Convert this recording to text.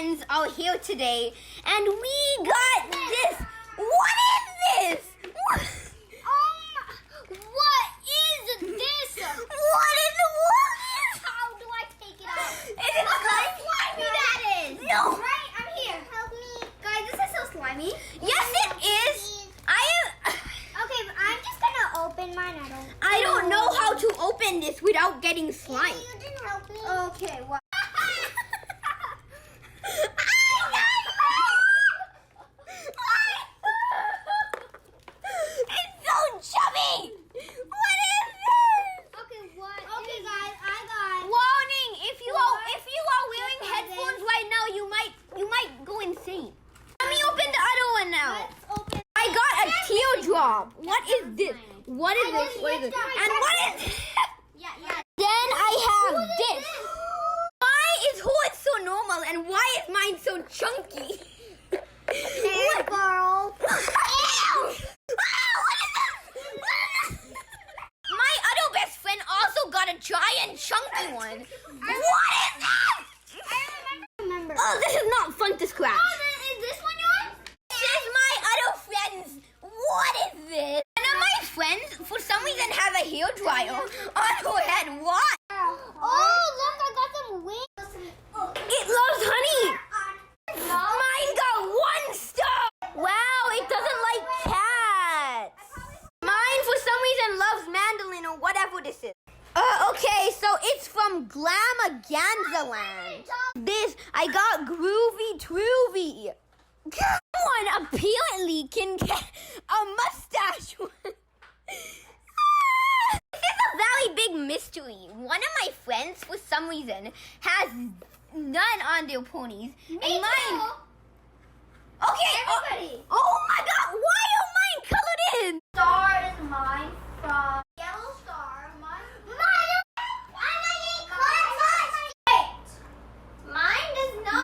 friends are here today, and we got this. What is this? What is this? What in the world is? How do I take it out? Is it slimy? Slimy that is. No. Right, I'm here. Help me. Guys, this is so slimy. Yes, it is. Okay, but I'm just gonna open mine. I don't know how to open this without getting slime. You didn't help me. Okay, what? It's so chubby. What is this? Okay, what? Okay, guys, I got. Warning! If you are wearing headphones right now, you might go insane. Let me open the other one now. Let's open. I got a teardrop. What is this? What is this? What is this? And what is this? Yeah. Then I have this. Why is hers so normal and why is mine so chunky? Hey, girl. Ew! What is this? My other best friend also got a giant chunky one. What is this? I remember. Oh, this is not fun to scratch. Is this one yours? This is my other friend's. What is this? One of my friends, for some reason, has a hairdryer on her head. What? Oh, look, I got some wings. It loves honey. Mine got 1 star. Wow, it doesn't like cats. Mine, for some reason, loves mandolin or whatever this is. Okay, so it's from Glamaganzaland. This, I got Groovy Troovy. Someone apparently can get a mustache. This is a very big mystery. One of my friends, for some reason, has none on their ponies. And mine